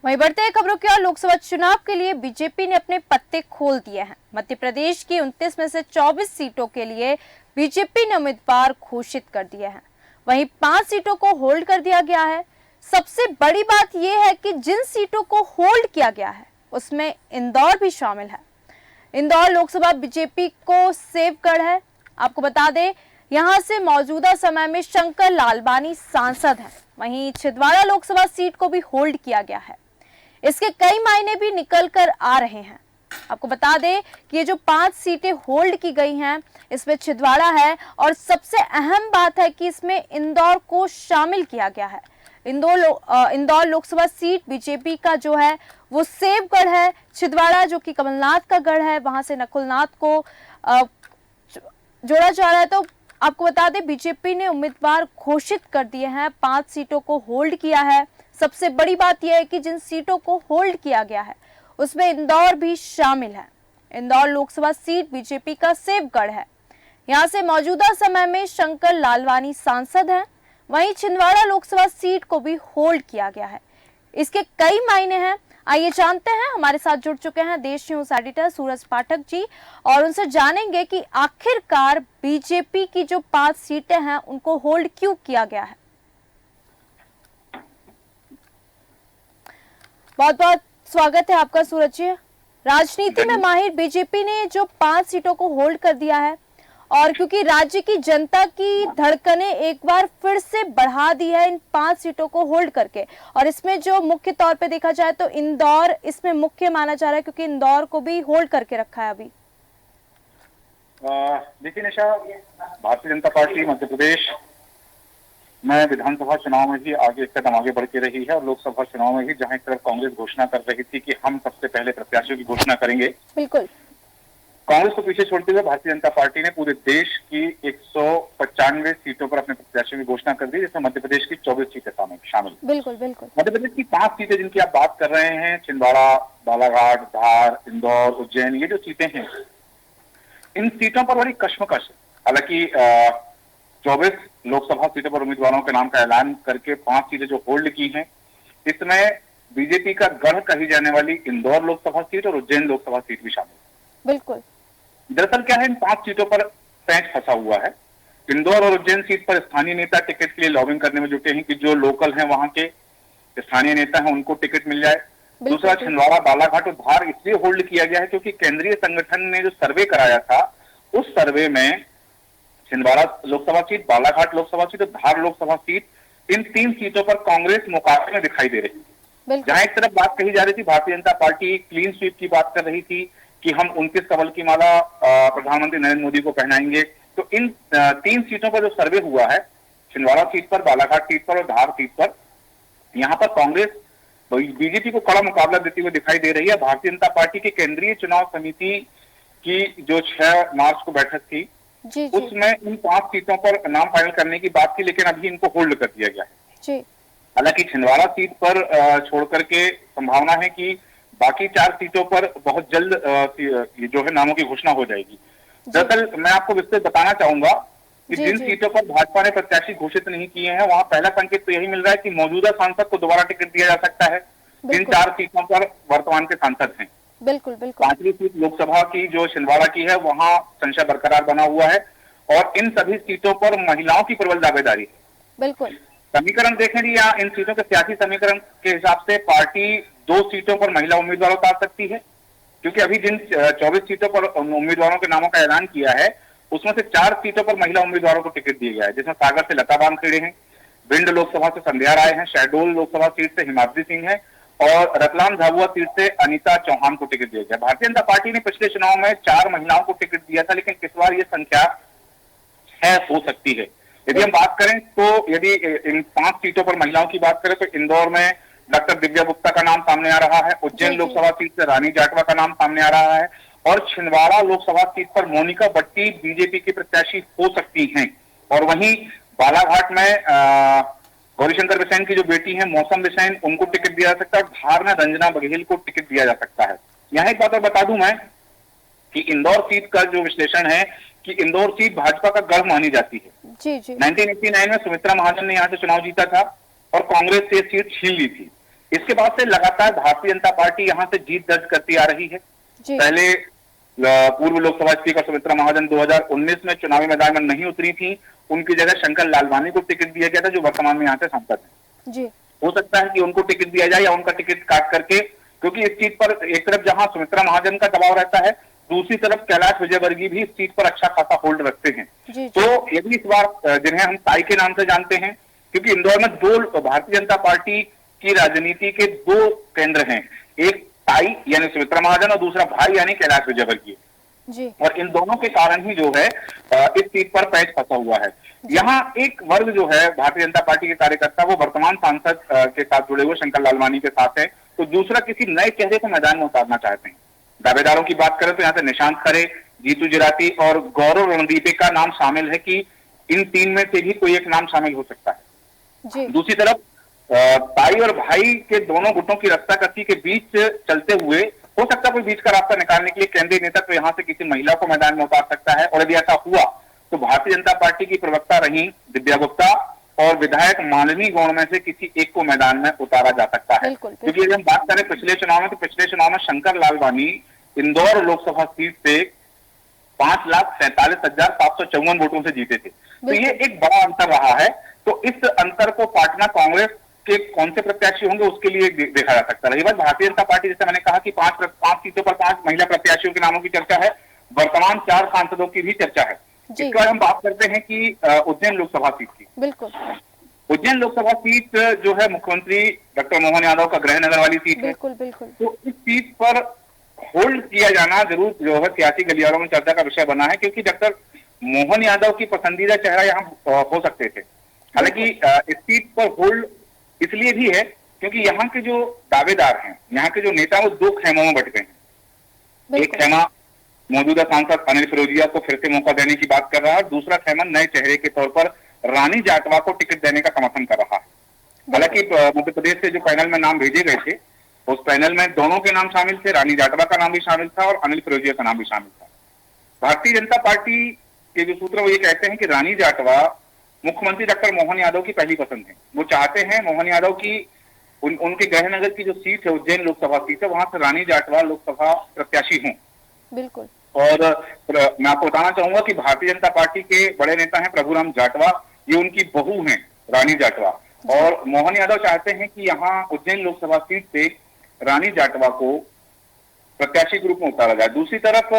वहीं बढ़ते हैं खबरों की ओर। लोकसभा चुनाव के लिए बीजेपी ने अपने पत्ते खोल दिए हैं। मध्य प्रदेश की 29 में से 24 सीटों के लिए बीजेपी ने उम्मीदवार घोषित कर दिए हैं। वहीं 5 सीटों को होल्ड कर दिया गया है। सबसे बड़ी बात यह है कि जिन सीटों को होल्ड किया गया है उसमें इंदौर भी शामिल है। इंदौर लोकसभा बीजेपी को सेवगढ़ है। आपको बता दें, यहां से मौजूदा समय में शंकर लालवानी सांसद हैं। वहीं छिंदवाड़ा लोकसभा सीट को भी होल्ड किया गया है। इसके कई मायने भी निकल कर आ रहे हैं। आपको बता दें कि ये जो 5 सीटें होल्ड की गई हैं, इसमें छिंदवाड़ा है और सबसे अहम बात है कि इसमें इंदौर को शामिल किया गया है। इंदौर लोकसभा सीट बीजेपी का जो है वो सेवगढ़ है। छिंदवाड़ा जो कि कमलनाथ का गढ़ है, वहां से नकुलनाथ को जोड़ा जा रहा है। तो आपको बता दें, बीजेपी ने उम्मीदवार घोषित कर दिए हैं, 5 सीटों को होल्ड किया है। सबसे बड़ी बात यह है कि जिन सीटों को होल्ड किया गया है उसमें इंदौर भी शामिल है। इंदौर लोकसभा सीट बीजेपी का सेवगढ़ है। यहां से मौजूदा समय में शंकर लालवानी सांसद हैं। वहीं छिंदवाड़ा लोकसभा सीट को भी होल्ड किया गया है। इसके कई मायने हैं। आइए जानते हैं। हमारे साथ जुड़ चुके हैं देश न्यूज एडिटर सूरज पाठक जी और उनसे जानेंगे कि आखिरकार बीजेपी की जो 5 सीटें हैं उनको होल्ड क्यों किया गया है। बहुत बहुत स्वागत है आपका सूरज जी। राजनीति में माहिर बीजेपी ने जो 5 सीटों को होल्ड कर दिया है और क्योंकि राज्य की जनता की धड़कनें एक बार फिर से बढ़ा दी है इन 5 सीटों को होल्ड करके, और इसमें जो मुख्य तौर पे देखा जाए तो इंदौर इसमें मुख्य माना जा रहा है क्योंकि इंदौर को भी होल्ड करके रखा है अभी। देखिए निशा, भारतीय जनता पार्टी मध्य प्रदेश में विधानसभा चुनाव में भी आगे एक कदम आगे बढ़ के रही है और लोकसभा चुनाव में भी जहां एक तरफ कांग्रेस घोषणा कर रही थी कि हम सबसे पहले प्रत्याशियों की घोषणा करेंगे, बिल्कुल कांग्रेस को पीछे छोड़ते हुए भारतीय जनता पार्टी ने पूरे देश की 195 सीटों पर अपने प्रत्याशियों की घोषणा कर दी, जिसमें मध्य प्रदेश की 24 सीटें शामिल। बिल्कुल बिल्कुल। मध्य प्रदेश की 5 सीटें जिनकी आप बात कर रहे हैं, छिंदवाड़ा, बालाघाट, धार, इंदौर, उज्जैन, ये जो सीटें हैं, इन सीटों पर बड़ी कश्मकश है। हालांकि 24 लोकसभा सीटों पर उम्मीदवारों के नाम का ऐलान करके 5 सीटें जो होल्ड की हैं, इसमें बीजेपी का गढ़ कही जाने वाली इंदौर लोकसभा सीट और उज्जैन लोकसभा सीट भी शामिल है। बिल्कुल। दरअसल क्या है, इन 5 सीटों पर पैंच फंसा हुआ है। इंदौर और उज्जैन सीट पर स्थानीय नेता टिकट के लिए लॉबिंग करने में जुटे हैं कि जो लोकल हैं, वहां के स्थानीय नेता हैं, उनको टिकट मिल जाए। दूसरा, छिंदवाड़ा, बालाघाट और धार इसलिए होल्ड किया गया है क्योंकि केंद्रीय संगठन ने जो सर्वे कराया था, उस सर्वे में छिंदवाड़ा लोकसभा सीट, बालाघाट लोकसभा सीट और धार लोकसभा सीट, इन 3 सीटों पर कांग्रेस मुकाबले में दिखाई दे रही है। जहां एक तरफ बात कही जा रही थी, Bharatiya Janata party clean sweep की बात कर रही थी कि हम 29 कमल की माला प्रधानमंत्री नरेंद्र मोदी को पहनाएंगे, तो इन 3 सीटों पर जो सर्वे हुआ है, छिंदवाड़ा सीट पर, बालाघाट सीट पर और धार सीट पर, यहां पर कांग्रेस बीजेपी को कड़ा मुकाबला देती हुई दिखाई दे रही है। भारतीय जनता पार्टी की केंद्रीय चुनाव समिति की जो 6 मार्च को बैठक थी, उसमें इन 5 सीटों पर नाम फाइनल करने की बात थी, लेकिन अभी इनको होल्ड कर दिया गया है। हालांकि छिंदवाड़ा सीट पर छोड़ करके संभावना है कि बाकी 4 सीटों पर बहुत जल्द जो है नामों की घोषणा हो जाएगी। दरअसल मैं आपको विस्तृत बताना चाहूंगा कि जिन सीटों पर भाजपा ने प्रत्याशी घोषित नहीं किए हैं, वहां पहला संकेत तो यही मिल रहा है कि मौजूदा सांसद को दोबारा टिकट दिया जा सकता है। इन 4 सीटों पर वर्तमान के सांसद हैं। बिल्कुल बिल्कुल। 5वीं सीट लोकसभा की जो छिंदवाड़ा की है, वहां संशय बरकरार बना हुआ है और इन सभी सीटों पर महिलाओं की प्रबल दावेदारी है। बिल्कुल। समीकरण देखें जी, यहाँ इन सीटों के सियासी समीकरण के हिसाब से पार्टी 2 सीटों पर महिला उम्मीदवार उतार सकती है, क्योंकि अभी जिन 24 सीटों पर उम्मीदवारों के नामों का ऐलान किया है, उसमें से 4 सीटों पर महिला उम्मीदवारों को टिकट दिया गया है, जिसमें सागर से लता बांखेड़े हैं, भिंड लोकसभा से संध्या राय हैं, शहडोल लोकसभा सीट से हिमाद्री सिंह है और रतलाम झाबुआ सीट से अनीता चौहान को टिकट दिया गया। भारतीय जनता पार्टी ने पिछले चुनाव में 4 महिलाओं को टिकट दिया था, लेकिन इस बार ये संख्या 6 हो सकती है। यदि हम बात करें तो यदि इन 5 सीटों पर महिलाओं की बात करें तो इंदौर में डॉक्टर दिव्या गुप्ता का नाम सामने आ रहा है, उज्जैन लोकसभा सीट से रानी जाटवा का नाम सामने आ रहा है और छिंदवाड़ा लोकसभा सीट पर मोनिका भट्टी बीजेपी की प्रत्याशी हो सकती हैं। और वहीं बालाघाट में गौरीशंकर बिसेन की जो बेटी है मौसम बिसेन, उनको टिकट दिया जा सकता है और धार में रंजना बघेल को टिकट दिया जा सकता है। यहाँ एक बात और बता दूं मैं कि इंदौर सीट का जो विश्लेषण है कि इंदौर सीट भाजपा का गढ़ मानी जाती है। 1989 में सुमित्रा महाजन ने यहाँ से चुनाव जीता था और कांग्रेस से सीट छीन ली थी। इसके बाद से लगातार भारतीय जनता पार्टी यहां से जीत दर्ज करती आ रही है। जी। पहले पूर्व लोकसभा स्पीकर सुमित्रा महाजन 2019 में चुनावी मैदान में नहीं उतरी थी, उनकी जगह शंकर लालवानी को टिकट दिया गया था, जो वर्तमान में यहाँ से सांसद है। जी। हो सकता है कि उनको टिकट दिया जाए या उनका टिकट काट करके, क्योंकि इस सीट पर एक तरफ जहां सुमित्रा महाजन का दबाव रहता है, दूसरी तरफ कैलाश विजयवर्गीय भी इस सीट पर अच्छा खासा होल्ड रखते हैं। जी। तो यदि इस बार जिन्हें हम ताई के नाम से जानते हैं, क्योंकि इंदौर में दो भारतीय जनता पार्टी की राजनीति के दो केंद्र हैं, एक ताई यानी सुमित्रा महाजन और दूसरा भाई यानी कैलाश विजयवर्गीय जी। और इन दोनों के कारण ही जो है इस सीट पर पैच फंसा हुआ है। यहाँ एक वर्ग जो है भारतीय जनता पार्टी के कार्यकर्ता, वो वर्तमान सांसद के साथ जुड़े हुए शंकर लालवानी के साथ है, तो दूसरा किसी नए चेहरे को मैदान में उतारना चाहते हैं। दावेदारों की बात करें तो यहाँ से निशांत खरे, जीतू जराती और गौरव रणदीपे का नाम शामिल है कि इन तीन में से भी कोई एक नाम शामिल हो सकता है। जी। दूसरी तरफ ताई और भाई के दोनों गुटों की रस्साकसी के बीच चलते हुए हो सकता है कोई बीच का रास्ता निकालने के लिए केंद्रीय नेतृत्व यहाँ से किसी महिला को मैदान में उतार सकता है, और यदि ऐसा हुआ तो भारतीय जनता पार्टी की प्रवक्ता रही दिव्या गुप्ता और विधायक मालिनी गौड़ में से किसी एक को मैदान में उतारा जा सकता है। क्योंकि यदि हम बात करें पिछले चुनाव में, तो पिछले चुनाव में शंकर लालवानी इंदौर लोकसभा सीट से 5,47,754 वोटों से जीते थे, तो ये एक बड़ा अंतर रहा है। तो इस अंतर को पाटना कांग्रेस के कौन से प्रत्याशी होंगे उसके लिए देखा जा सकता है। रही बात भारतीय जनता पार्टी, जैसे मैंने कहा कि पांच सीटों पर 5 महिला प्रत्याशियों के नामों की चर्चा है, वर्तमान 4 सांसदों की भी चर्चा है। इसके बाद हम बात करते हैं कि उज्जैन लोकसभा सीट की। बिल्कुल। उज्जैन लोकसभा सीट जो है मुख्यमंत्री डॉक्टर मोहन यादव का गृह नगर वाली सीट है। बिल्कुल बिल्कुल। तो इस सीट पर होल्ड किया जाना जरूर जो है सियासी गलियारों में चर्चा का विषय बना है, क्योंकि डॉक्टर मोहन यादव की पसंदीदा चेहरा यहाँ हो सकते थे। हालांकि इस सीट पर होल्ड इसलिए भी है क्योंकि यहाँ के जो दावेदार हैं, यहाँ के जो नेता, वो 2 खेमों में बट गए हैं। एक खेमा मौजूदा सांसद अनिल फिरोजिया को फिर से मौका देने की बात कर रहा है, दूसरा खेमा नए चेहरे के तौर पर रानी जाटवा को टिकट देने का समर्थन कर रहा है। हालांकि मध्य प्रदेश से जो पैनल में नाम भेजे गए थे, उस पैनल में दोनों के नाम शामिल थे, रानी जाटवा का नाम भी शामिल था और अनिल फिरोजिया का नाम भी शामिल था। भारतीय जनता पार्टी के जो सूत्र वो ये कहते हैं कि रानी जाटवा मुख्यमंत्री डॉक्टर मोहन यादव की पहली पसंद है। वो चाहते हैं मोहन यादव की उनके गृहनगर की जो सीट है, उज्जैन लोकसभा सीट है, वहां से रानी जाटवा लोकसभा प्रत्याशी हों। बिल्कुल। और मैं आपको बताना चाहूंगा कि भारतीय जनता पार्टी के बड़े नेता हैं प्रभुराम जाटवा, ये उनकी बहू हैं रानी जाटवा, और मोहन यादव चाहते हैं कि यहाँ उज्जैन लोकसभा सीट से रानी जाटवा को प्रत्याशी के रूप में उतारा जाए। दूसरी तरफ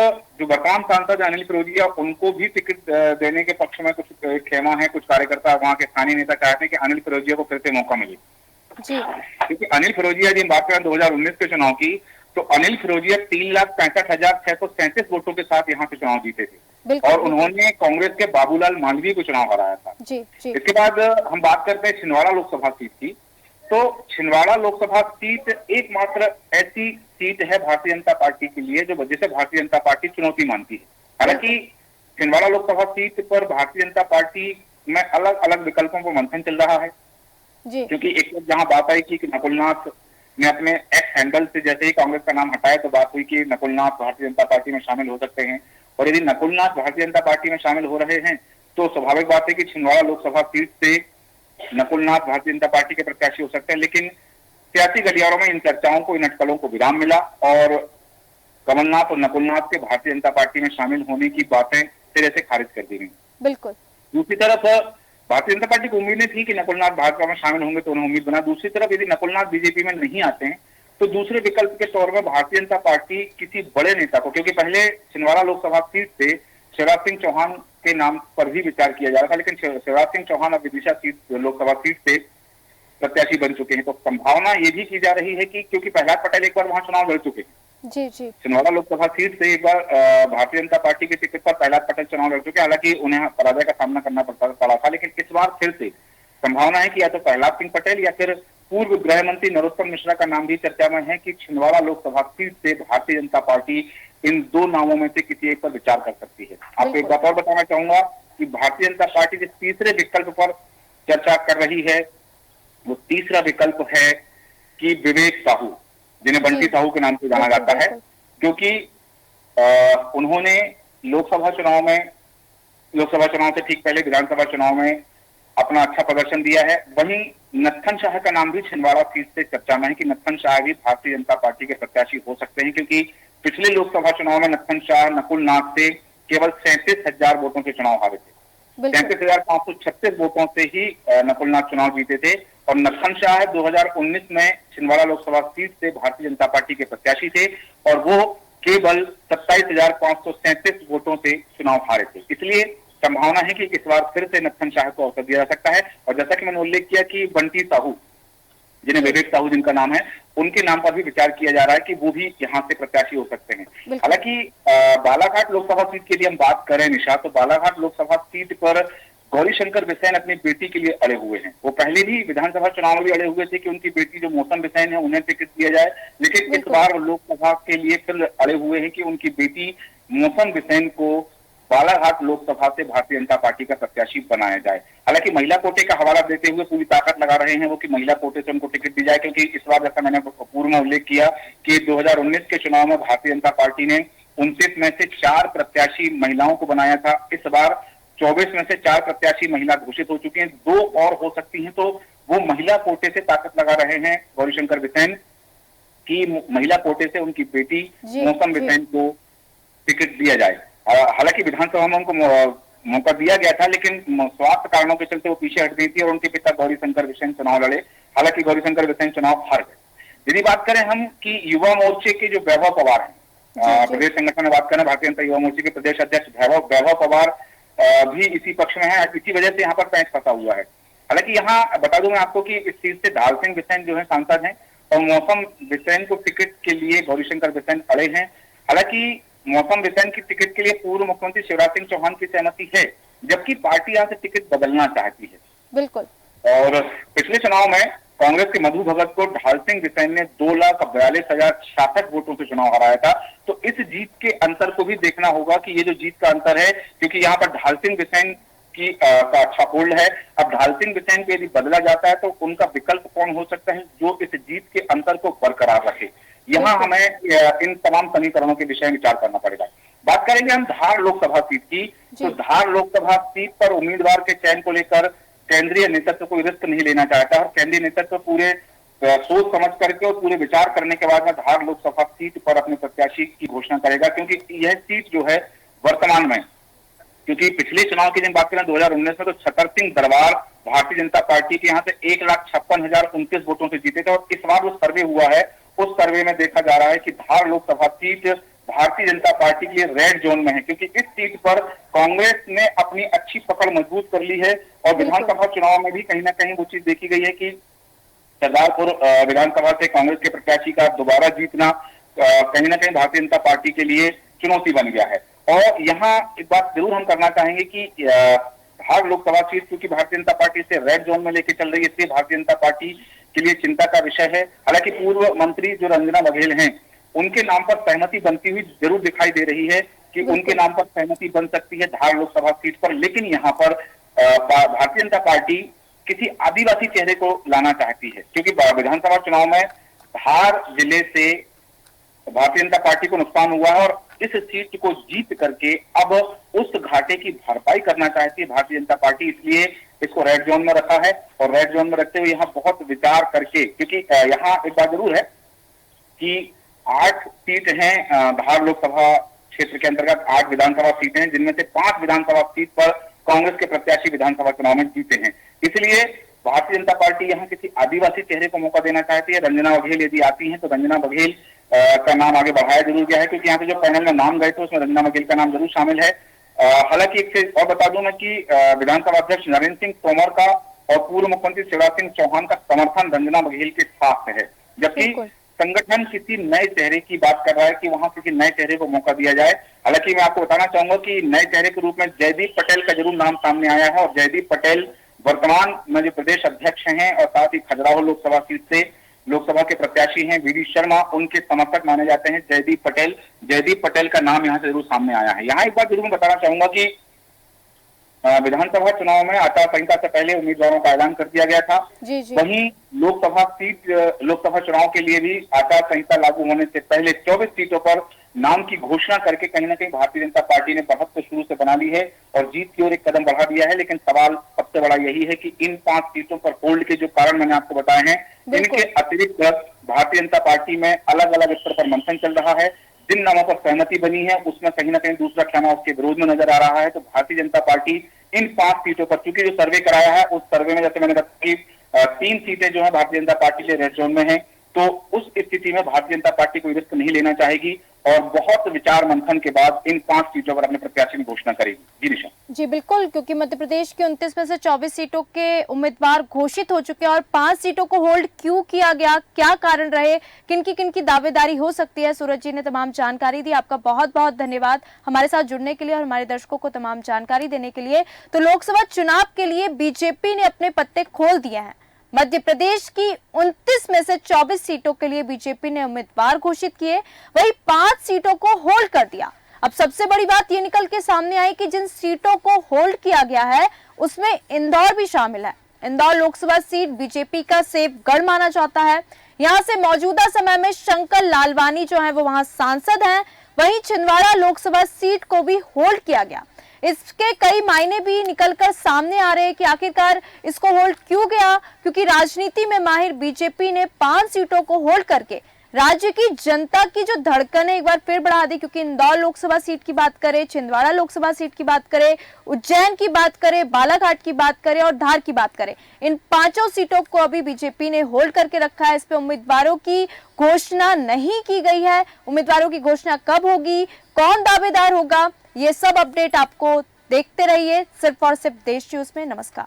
जो वर्तमान सांसद अनिल फिरोजिया, उनको भी टिकट देने के पक्ष में कुछ खेमा है, कुछ कार्यकर्ता, वहां के स्थानीय नेता चाहते हैं कि अनिल फिरोजिया को फिर से मौका मिले। क्योंकि अनिल फिरोजिया, यदि बात करें 2019 के चुनाव की, तो अनिल फिरोजिया 3,65,637 वोटों के साथ यहाँ से चुनाव जीते थे और उन्होंने कांग्रेस के बाबूलाल मालवीय को चुनाव हराया था। इसके बाद हम बात करते हैं छिंदवाड़ा लोकसभा सीट की। तो छिंदवाड़ा लोकसभा सीट एकमात्र ऐसी सीट है भारतीय जनता पार्टी के लिए जो जिसे भारतीय जनता पार्टी चुनौती मानती है। हालांकि छिंदवाड़ा लोकसभा सीट पर भारतीय जनता पार्टी में अलग अलग विकल्पों पर मंथन चल रहा है, क्योंकि एक जहां बात आई कि नकुलनाथ ने अपने एक्स हैंडल से जैसे ही कांग्रेस का नाम हटाया, तो बात हुई कि नकुलनाथ भारतीय जनता पार्टी में शामिल हो सकते हैं, और यदि नकुलनाथ भारतीय जनता पार्टी में शामिल हो रहे हैं तो स्वाभाविक बात है कि छिंदवाड़ा लोकसभा सीट से नकुलनाथ भारतीय जनता पार्टी के प्रत्याशी हो सकते हैं। लेकिन सियासी गलियारों में इन चर्चाओं को, इन अटकलों को विराम मिला और कमलनाथ और नकुलनाथ के भारतीय जनता पार्टी में शामिल होने की बातें सिरे से खारिज कर दी गई। बिल्कुल। दूसरी तरफ भारतीय जनता पार्टी को उम्मीदें थी कि नकुलनाथ भाजपा में शामिल होंगे, तो उन्हें उम्मीद बना। दूसरी तरफ यदि नकुलनाथ बीजेपी में नहीं आते हैं तो दूसरे विकल्प के तौर में भारतीय जनता पार्टी किसी बड़े नेता को, क्योंकि पहले छिंदवाड़ा लोकसभा सीट से शिवराज सिंह चौहान के नाम पर भी विचार किया जा रहा था, लेकिन शिवराज सिंह चौहान अब विदिशा सीट लोकसभा सीट से प्रत्याशी बन चुके हैं। तो संभावना ये भी की जा रही है कि क्योंकि प्रहलाद पटेल एक बार वहां चुनाव लड़ चुके हैं, छिंदवाड़ा लोकसभा सीट से एक बार भारतीय जनता पार्टी के टिकट पर प्रहलाद पटेल चुनाव लड़ चुके हैं। हालांकि उन्हें पराजय का सामना करना पड़ा था, लेकिन इस बार फिर से संभावना है कि या तो प्रहलाद सिंह पटेल या फिर पूर्व गृह मंत्री नरोत्तम मिश्रा का नाम भी चर्चा में है कि छिंदवाड़ा लोकसभा सीट से भारतीय जनता पार्टी इन 2 नामों में से किसी एक पर विचार कर सकती है। आपको एक बात और बताना चाहूंगा कि भारतीय जनता पार्टी जिस तीसरे विकल्प पर चर्चा कर रही है, वो तीसरा विकल्प है कि विवेक साहू, जिन्हें बंटी साहू के नाम से जाना जाता है, क्योंकि उन्होंने लोकसभा चुनाव से ठीक पहले विधानसभा चुनाव में अपना अच्छा प्रदर्शन दिया है। वहीं नत्थन शाह का नाम भी छिंदवाड़ा सीट से चर्चा में है कि नत्थन शाह भी भारतीय जनता पार्टी के प्रत्याशी हो सकते हैं, क्योंकि पिछले लोकसभा चुनाव में नत्थन शाह नकुल नाथ से केवल 37,000 वोटों से चुनाव हारे थे। बिल्कुल। 33,536 वोटों से ही नकुलनाथ चुनाव जीते थे। और नत्थन शाह 2019 में छिंदवाड़ा लोकसभा सीट से भारतीय जनता पार्टी के प्रत्याशी थे और वो केवल 27,537 वोटों से चुनाव हारे थे। इसलिए संभावना है कि इस बार फिर से नत्थन शाह को अवसर दिया जा सकता है। और जैसा कि मैंने उल्लेख किया कि बंटी साहू, जिन्हें विवेक साहू जिनका नाम है, उनके नाम पर भी विचार किया जा रहा है कि वो भी यहाँ से प्रत्याशी हो सकते हैं। हालांकि बालाघाट लोकसभा सीट के लिए हम बात करें निशा, तो बालाघाट लोकसभा सीट पर गौरीशंकर बिसेन अपनी बेटी के लिए अड़े हुए हैं। वो पहले भी विधानसभा चुनाव में भी अड़े हुए थे कि उनकी बेटी जो मौसम बिसेन है उन्हें टिकट दिया जाए, लेकिन इस बार लोकसभा के लिए फिर अड़े हुए हैं कि उनकी बेटी मौसम बिसेन को बालाघाट लोकसभा से भारतीय जनता पार्टी का प्रत्याशी बनाया जाए। हालांकि महिला कोटे का हवाला देते हुए पूरी ताकत लगा रहे हैं वो कि महिला कोटे से उनको टिकट दी जाए, क्योंकि इस बार जैसा मैंने पूर्व में उल्लेख किया कि 2019 के चुनाव में भारतीय जनता पार्टी ने 29 में से 4 प्रत्याशी महिलाओं को बनाया था। इस बार 24 में से 4 प्रत्याशी महिला घोषित हो चुके हैं, 2 और हो सकती हैं। तो वो महिला कोटे से ताकत लगा रहे हैं गौरीशंकर बिसेन की महिला कोटे से उनकी बेटी मौसम बिसेन को टिकट दिया जाए। हालांकि विधानसभा में उनको मौका दिया गया था, लेकिन स्वास्थ्य कारणों के चलते वो पीछे हट गई थी और उनके पिता गौरीशंकर बिसेन चुनाव लड़े। हालांकि गौरीशंकर बिसेन चुनाव हार गए। यदि बात करें हम कि युवा मोर्चे के जो वैभव पवार हैं, प्रदेश संगठन में बात करें, भारतीय जनता युवा मोर्चे के प्रदेश अध्यक्ष वैभव पवार भी इसी पक्ष में है। इसी वजह से यहाँ पर पैंच फंसा हुआ है। हालांकि यहाँ बता दूं मैं आपको कि इस सीट से ढाल सिंह बिसेन जो है सांसद हैं और मौसम बिसेन को टिकट के लिए गौरीशंकर बिसेन अड़े हैं। हालांकि मौसम बिसेन की टिकट के लिए पूर्व मुख्यमंत्री शिवराज सिंह चौहान की सहमति है, जबकि पार्टी यहाँ से टिकट बदलना चाहती है। बिल्कुल। और पिछले चुनाव में कांग्रेस के मधु भगत को ढाल सिंह बिसेन ने 2,42,066 वोटों से चुनाव हराया था। तो इस जीत के अंतर को भी देखना होगा कि ये जो जीत का अंतर है, क्योंकि यहाँ पर ढाल सिंह बिसेन की का अच्छा होल्ड है। अब ढाल सिंह बिसेन को यदि बदला जाता है तो उनका विकल्प कौन हो सकता है जो इस जीत के अंतर को बरकरार रखे। यहाँ हमें इन तमाम समीकरणों के विषय में विचार करना पड़ेगा। बात करेंगे हम धार लोकसभा सीट की, तो धार लोकसभा सीट पर उम्मीदवार के चयन को लेकर केंद्रीय नेतृत्व कोई रिस्क नहीं लेना चाहता और केंद्रीय नेतृत्व पूरे सोच समझ करके और पूरे विचार करने के बाद में धार लोकसभा सीट पर अपने प्रत्याशी की घोषणा करेगा, क्योंकि यह सीट जो है वर्तमान में, क्योंकि पिछले चुनाव की जब बात करें 2019 में, तो छतर सिंह दरबार भारतीय जनता पार्टी के यहाँ से 1,56,029 वोटों से जीते थे। और इस बार जो सर्वे हुआ है उस सर्वे में देखा जा रहा है कि धार लोकसभा सीट भारतीय जनता पार्टी के लिए रेड जोन में है, क्योंकि इस सीट पर कांग्रेस ने अपनी अच्छी पकड़ मजबूत कर ली है। और विधानसभा चुनाव में भी कहीं ना कहीं वो चीज देखी गई है कि सरदारपुर विधानसभा से कांग्रेस के प्रत्याशी का दोबारा जीतना कहीं ना कहीं भारतीय जनता पार्टी के लिए चुनौती बन गया है। और यहाँ एक बात जरूर हम करना चाहेंगे कि धार लोकसभा सीट क्योंकि भारतीय जनता पार्टी से रेड जोन में लेके चल रही है, इसलिए भारतीय जनता पार्टी के लिए चिंता का विषय है। हालांकि पूर्व मंत्री जो रंजना बघेल हैं, उनके नाम पर सहमति बनती हुई जरूर दिखाई दे रही है कि उनके नाम पर सहमति बन सकती है धार लोकसभा सीट पर। लेकिन यहाँ पर भारतीय जनता पार्टी किसी आदिवासी चेहरे को लाना चाहती है, क्योंकि विधानसभा चुनाव में धार जिले से भारतीय जनता पार्टी को नुकसान हुआ है और इस सीट को जीत करके अब उस घाटे की भरपाई करना चाहती है भारतीय जनता पार्टी, इसलिए इसको रेड जोन में रखा है। और रेड जोन में रखते हुए यहाँ बहुत विचार करके, क्योंकि यहाँ एक बात जरूर है कि 8 सीट हैं धार लोकसभा क्षेत्र के अंतर्गत, 8 विधानसभा सीटें हैं, जिनमें से 5 विधानसभा सीट पर कांग्रेस के प्रत्याशी विधानसभा चुनाव में जीते हैं। इसलिए भारतीय जनता पार्टी यहाँ किसी आदिवासी चेहरे को मौका देना चाहती है। रंजना बघेल यदि आती हैं तो रंजना बघेल का नाम आगे बढ़ाया जरूर गया है, क्योंकि यहाँ पे जो पैनल में नाम गए थे उसमें रंजना बघेल का नाम जरूर शामिल है। हालांकि एक से और बता दूं मैं कि विधानसभा अध्यक्ष नरेंद्र सिंह तोमर का और पूर्व मुख्यमंत्री शिवराज सिंह चौहान का समर्थन रंजना बघेल के साथ है, जबकि संगठन किसी नए चेहरे की बात कर रहा है कि वहां किसी नए चेहरे को मौका दिया जाए। हालांकि मैं आपको बताना चाहूंगा कि नए चेहरे के रूप में जयदीप पटेल का जरूर नाम सामने आया है और जयदीप पटेल वर्तमान में जो प्रदेश अध्यक्ष हैं और साथ ही खजुराहो लोकसभा सीट से लोकसभा के प्रत्याशी हैं वीडी शर्मा, उनके समर्थक माने जाते हैं जयदीप पटेल का नाम यहाँ से जरूर सामने आया है। यहाँ एक बात जरूर मैं बताना चाहूंगा कि विधानसभा चुनाव में आचार संहिता से पहले उम्मीदवारों का ऐलान कर दिया गया था। जी जी। वहीं लोकसभा चुनाव के लिए भी आचार संहिता लागू होने से पहले 24 सीटों पर नाम की घोषणा करके कहीं ना कहीं भारतीय जनता पार्टी ने बढ़त तो शुरू से बना ली है और जीत की ओर एक कदम बढ़ा दिया है। लेकिन सवाल सबसे बड़ा यही है कि इन 5 सीटों पर होल्ड के जो कारण मैंने आपको बताए हैं, इनके अतिरिक्त भारतीय जनता पार्टी में अलग अलग स्तर पर मंथन चल रहा है। जिन नामों पर सहमति बनी है उसमें कहीं ना कहीं दूसरा खेमा उसके विरोध में नजर आ रहा है। तो भारतीय जनता पार्टी इन 5 सीटों पर, चूंकि जो सर्वे कराया है उस सर्वे में जैसे मैंने बताया कि 3 सीटें जो है भारतीय जनता पार्टी के रेड जोन में है, तो उस स्थिति में भारतीय जनता पार्टी कोई रिस्क नहीं लेना चाहेगी और बहुत विचार मंथन के बाद इन 5 सीटों पर अपने प्रत्याशी की घोषणा करेगी। जी निशा। जी बिल्कुल, क्योंकि मध्य प्रदेश की 29 में से 24 सीटों के उम्मीदवार घोषित हो चुके हैं और 5 सीटों को होल्ड क्यों किया गया, क्या कारण रहे, किनकी दावेदारी हो सकती है, सूरज जी ने तमाम जानकारी दी। आपका बहुत बहुत धन्यवाद हमारे साथ जुड़ने के लिए और हमारे दर्शकों को तमाम जानकारी देने के लिए। तो लोकसभा चुनाव के लिए बीजेपी ने अपने पत्ते खोल दिए हैं। मध्य प्रदेश की 29 में से 24 सीटों के लिए बीजेपी ने उम्मीदवार घोषित किए, वही 5 सीटों को होल्ड कर दिया। अब सबसे बड़ी बात ये निकल के सामने आई कि जिन सीटों को होल्ड किया गया है उसमें इंदौर भी शामिल है। इंदौर लोकसभा सीट बीजेपी का सेफ गढ़ माना जाता है। यहां से मौजूदा समय में शंकर लालवानी जो है वो वहां सांसद हैं। वहीं छिंदवाड़ा लोकसभा सीट को भी होल्ड किया गया। इसके कई मायने भी निकलकर सामने आ रहे हैं कि आखिरकार इसको होल्ड क्यों गया, क्योंकि राजनीति में माहिर बीजेपी ने 5 सीटों को होल्ड करके राज्य की जनता की जो धड़कन है एक बार फिर बढ़ा दी। क्योंकि इंदौर लोकसभा सीट की बात करें, छिंदवाड़ा लोकसभा सीट की बात करें, उज्जैन की बात करें, बालाघाट की बात करें और धार की बात करें, इन 5 सीटों को अभी बीजेपी ने होल्ड करके रखा है। इस पे उम्मीदवारों की घोषणा नहीं की गई है। उम्मीदवारों की घोषणा कब होगी, कौन दावेदार होगा, ये सब अपडेट आपको देखते रहिए सिर्फ और सिर्फ देश न्यूज में। नमस्कार।